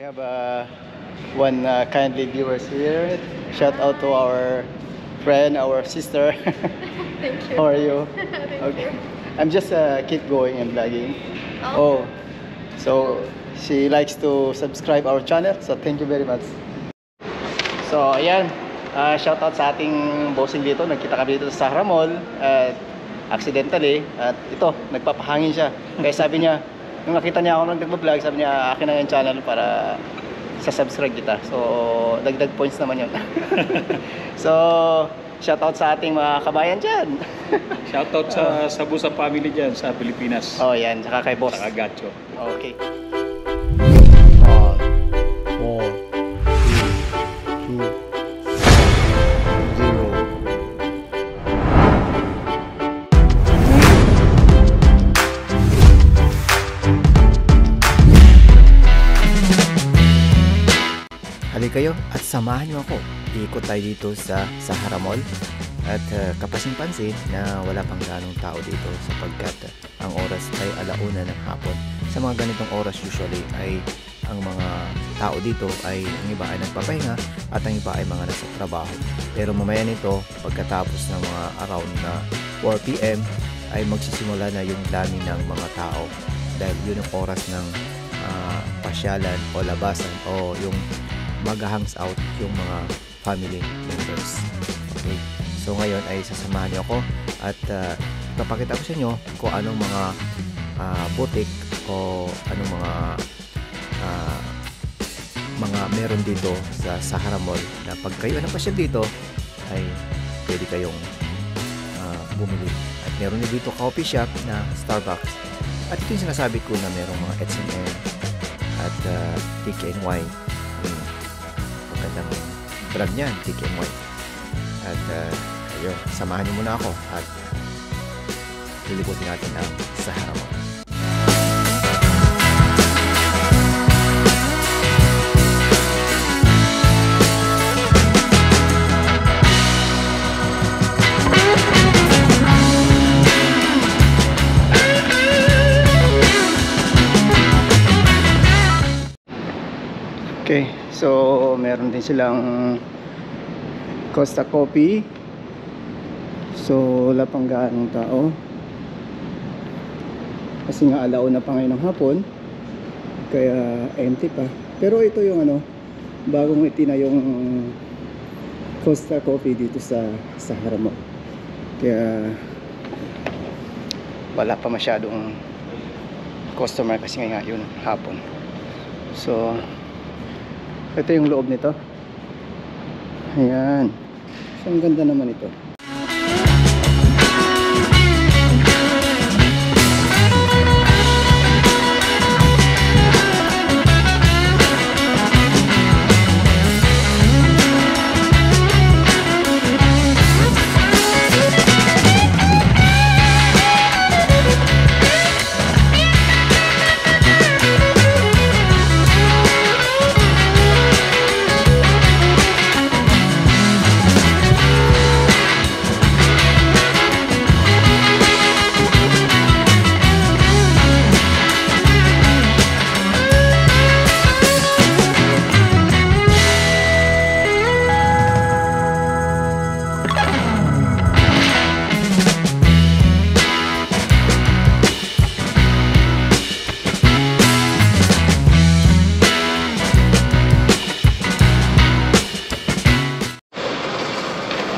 We have one kindly viewers here. Shout out to our friend, our sister. Thank you. How are you? Thank Okay. you. I'm just keep going and vlogging. Oh. So she likes to subscribe our channel. So thank you very much. So ayan, shout out sa ating bossing dito. Nagkita kami dito sa Sahara Mall at accidentally at ito, nagpapahangin siya. Kaya sabi niya, nung nakita niya ako nagbablog, sabi niya akin na yung channel para sa subscribe kita. So dagdag points naman yun. So shout out sa ating mga kabayan dyan. Shoutout sa Sabusa family dyan sa Pilipinas. Oh yan, saka kay boss. Sa Agacho. Okay. 4, 3, 2, 0. Halika kayo at samahan niyo ako. Ikot tayo dito sa Sahara Mall. At kapansin-pansin na wala pang ganong tao dito sapagkat ang oras ay 1:00 ng hapon. Sa mga ganitong oras usually ay ang mga tao dito ay ang iba ay nagpapahinga at ang iba ay mga nasa trabaho. Pero mamaya nito pagkatapos ng mga around na 4 PM ay magsisimula na yung dami ng mga tao dahil yun yung oras ng pasyalan o labasan o yung mag-hangs out yung mga family members. Okay. So ngayon ay sasamahan niyo ako at papakita ko sa inyo kung anong mga boutique o anong mga meron dito sa Sahara Mall na pag kayo napasyal dito ay pwede kayong bumili. At meron din dito coffee shop na Starbucks. At ito yung sinasabi ko na merong mga H&M at TKNY. Magandang brand niyan, TKNY. At ayun, samahan niyo muna ako at lilibutin natin ang Sahara Mall. Okay, so meron din silang Costa Coffee. So wala pang gaanong tao kasi nga 1:00 pa ngayon ng hapon kaya empty pa. Pero ito yung bagong itinayong Costa Coffee dito sa Sahara Mall. Kaya wala pa masyadong customer kasi nga yun hapon. So ito yung loob nito. Ayan. So, ang ganda naman ito.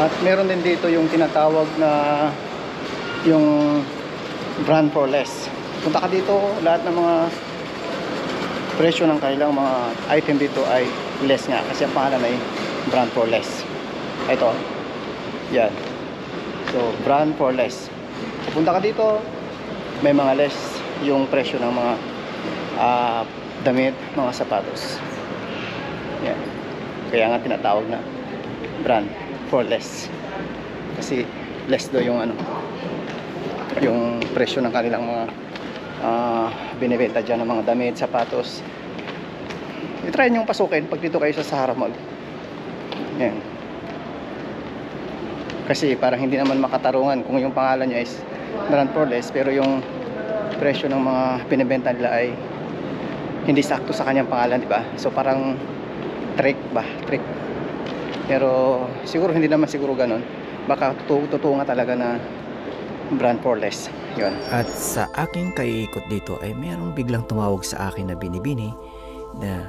At meron din dito yung tinatawag na yung brand for less. Punta ka dito, lahat ng mga presyo ng kailang mga item dito ay less nga kasi ang pangalan ay brand for less. Ito. Yan. So, brand for less. Punta ka dito, may mga less yung presyo ng mga damit, mga sapatos. Yan. Kaya nga tinatawag na brand for less kasi less do yung yung presyo ng kanilang mga binibenta dyan ng mga damit, sapatos. I-try nyo pasukin pag dito kayo sa Sahara Mall. Yan. Kasi parang hindi naman makatarungan kung yung pangalan niya is brand for less pero yung presyo ng mga binibenta nila ay hindi sakto sa kanyang pangalan, di ba? So parang trick ba? Trick. Pero siguro hindi naman siguro ganun. Baka totoo nga talaga na brand for less. Yun. At sa aking kaiikot dito ay mayroong biglang tumawag sa akin na binibini na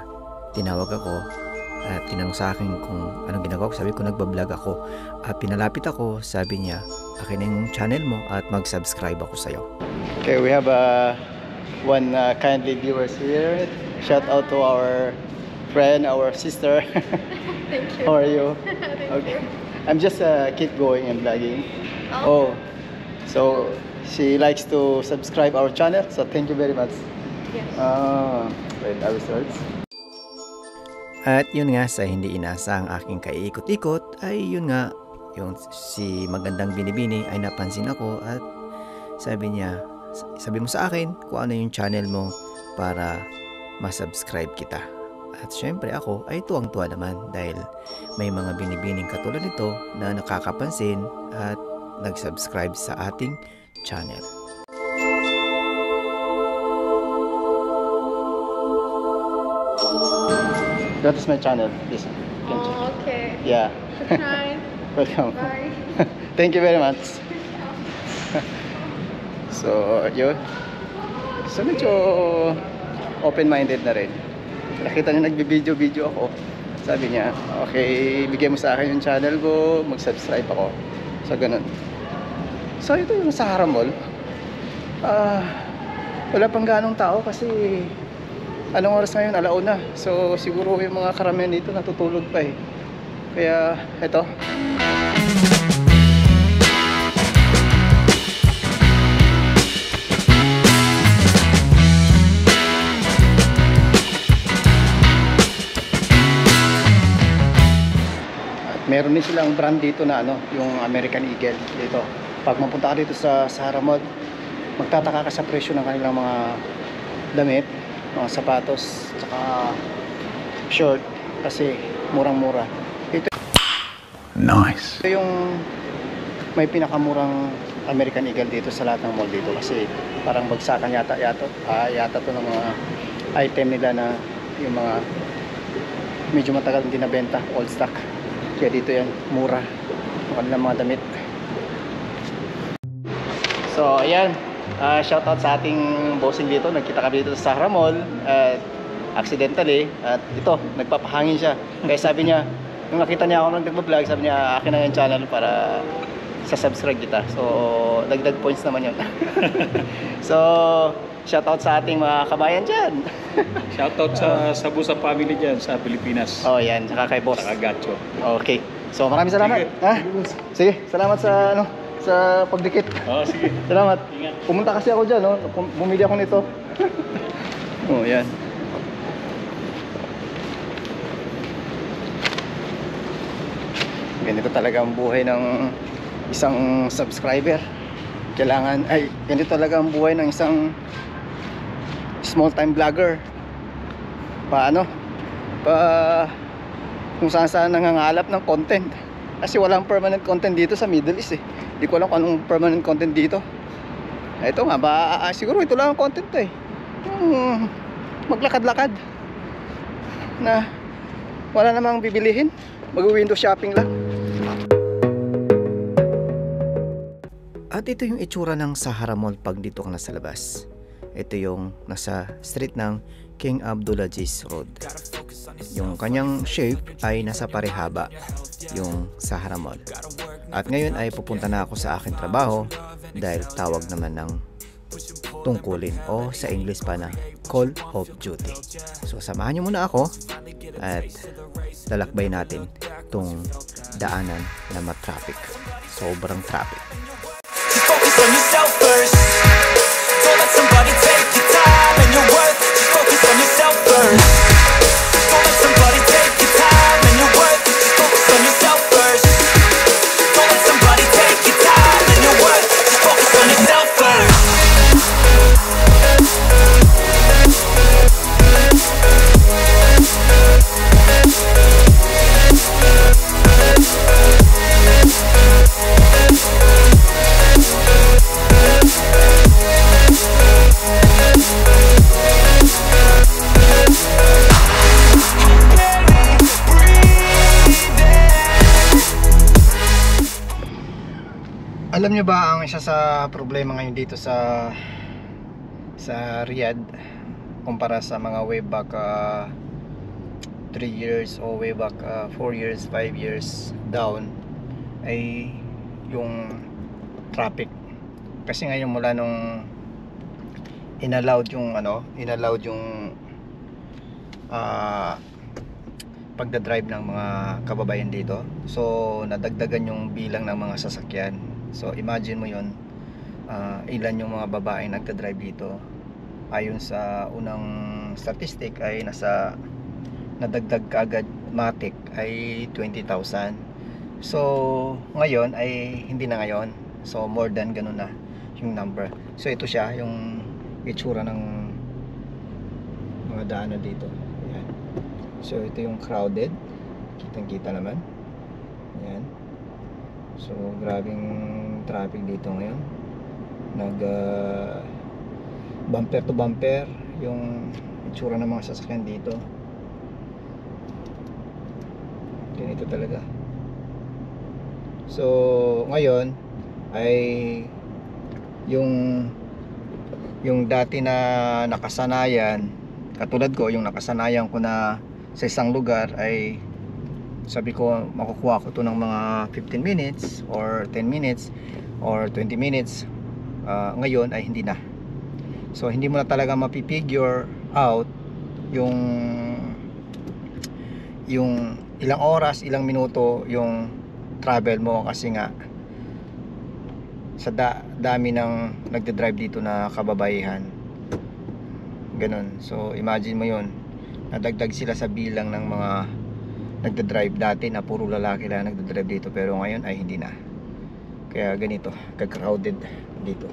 tinawag ako at tinanong sa akin kung anong ginagawa ko. Sabi ko nagbablog ako at pinalapit ako. Sabi niya, akin na yung channel mo at mag-subscribe ako sa'yo. Okay, we have one kindly viewers here. Shout out to our friend, our sister. Thank you. How are you? Thank Okay. you. I'm just keep going and vlogging. Oh, so she likes to subscribe our channel. So thank you very much. Yes. Wait, I will search. At yun nga, sa hindi inasang aking kaiikot-ikot ay yun nga, yung si magandang binibini ay napansin ako at sabi niya, sabi mo sa akin kung ano yung channel mo para masubscribe kita. At syempre ako ay tuwang-tuwa naman dahil may mga binibining katulad nito na nakakapansin at nag-subscribe sa ating channel. That is my channel. This. Oh, okay. Yeah. Try. Welcome. Bye. Thank you very much. So, yun. So, medyo open-minded na rin. Nakita niya nagbi-video ako. Sabi niya, okay, bigay mo sa akin yung channel ko, mag-subscribe ako. So, ganun. So, ito yung Sahara Mall. Wala pang ganong tao kasi anong oras ngayon? Alauna. So, siguro yung mga karamihan dito natutulog pa eh. Kaya, ito. Meron din silang brand dito na ano, yung American Eagle dito. Pag mapunta ka dito sa Sahara Mall, magtataka ka sa presyo ng kanilang mga damit, mga sapatos, tsaka short kasi murang-mura. Ito Nice! ito yung may pinakamurang American Eagle dito sa lahat ng mall dito kasi parang bagsakan yata to ng mga item nila na yung mga medyo matagal hindi nabenta, old stock. Kaya dito yan, mura yung kanilang mga damit. So ayan, shoutout sa ating bossing dito. Nagkita kami dito sa Sahara Mall at accidentally at ito, nagpapahangin siya. Kaya sabi niya, nung nakita niya ako nag-vlog, sabi niya akin na yung channel para sa subscribe kita. So dagdag points naman yun. So shoutout sa ating mga kabayan dyan. Shoutout sa Busa family dyan sa Pilipinas. Oh yan, saka kay boss. Sa Gacho. Okay. So maraming salamat. Sige. Ha? Sige, salamat sa ano, sa pagdikit. Oh, sige. Salamat. Ingat. Pumunta kasi ako diyan, no. Bumili ako nito. Oh, yan. Ganito talaga ang buhay ng isang subscriber. Ganito talaga ang buhay ng isang small time vlogger. Kung saan nangangalap ng content kasi walang permanent content dito sa Middle East eh. Hindi ko alam kung anong permanent content dito. Ito nga siguro ito lang ang content eh. Yung maglakad-lakad na wala namang bibilihin, mag-window shopping lang. At ito yung itsura ng Sahara Mall pag dito ka nasa labas. Ito yung nasa street ng King Abdulaziz Road. Yung kanyang shape ay nasa parehaba yung Sahara Mall. At ngayon ay pupunta na ako sa aking trabaho dahil tawag naman ng tungkulin o sa English pa na call of duty. So samahan nyo muna ako at lalakbay natin itong daanan na matraffic. Sobrang traffic. Focus on yourself first. Don't let somebody take your time and your worth. Just focus on yourself first. Don't let somebody take your time and your worth. Just focus on yourself first. Don't let somebody take your time and your worth. Just focus on yourself first. Alam nyo ba ang isa sa problema ngayon dito sa Riyadh kumpara sa mga way back 3 years o way back 4 years, 5 years down ay yung traffic. Kasi ngayon mula nung inallowed yung pagdadrive ng mga kababayan dito, so nadagdagan yung bilang ng mga sasakyan. So imagine mo yun, ilan yung mga babaeng nagdadrive dito. Ayon sa unang statistic ay nadagdag kaagad matik ay 20,000. So ngayon ay hindi na ngayon, so more than ganun na yung number. So ito siya yung itsura ng mga daanan dito. Ayan. So ito yung crowded, kitang kita naman. Ayan. So grabing traffic dito ngayon. Bumper to bumper yung itsura ng mga sasakyan dito. Ganito talaga. So ngayon ay yung dati na nakasanayan, katulad ko, yung nakasanayan ko na sa isang lugar ay sabi ko makukuha ko to ng mga 15 minutes or 10 minutes or 20 minutes, ngayon ay hindi na. So hindi mo na talaga mapipigure out yung ilang oras, ilang minuto yung travel mo, kasi nga sa dami ng nagde-drive dito na kababaihan. Ganun. So imagine mo yun, nadagdag sila sa bilang ng mga nagde-drive. Dati na puro lalaki lang nagde-drive dito, pero ngayon ay hindi na. Kaya ganito ka-crowded dito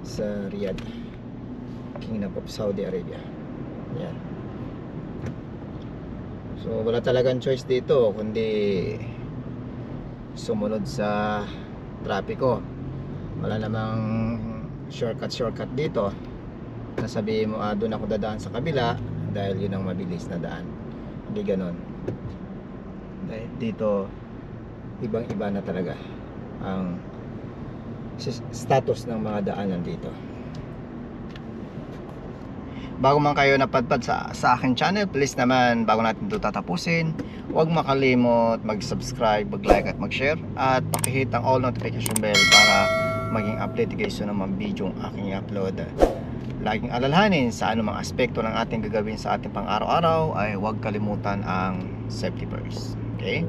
sa Riyadh, Kingdom of Saudi Arabia. Yan. So wala talagang choice dito kundi sumunod sa trapiko. Wala namang shortcut dito. Sasabihin mo, doon ako dadaan sa kabila dahil yun ang mabilis na daan. Hindi ganon. Dahil dito ibang iba na talaga ang status ng mga daanan dito. Bago man kayo napadpad sa aking channel, please naman, bago natin ito tatapusin, huwag makalimot mag-subscribe, mag-like at mag-share, at pakihit ang all notification bell para maging update kayo sa mga video ang aking upload. Laging alalahanin sa anumang aspekto ng ating gagawin sa ating pang-araw-araw ay huwag kalimutan ang safety first. Okay?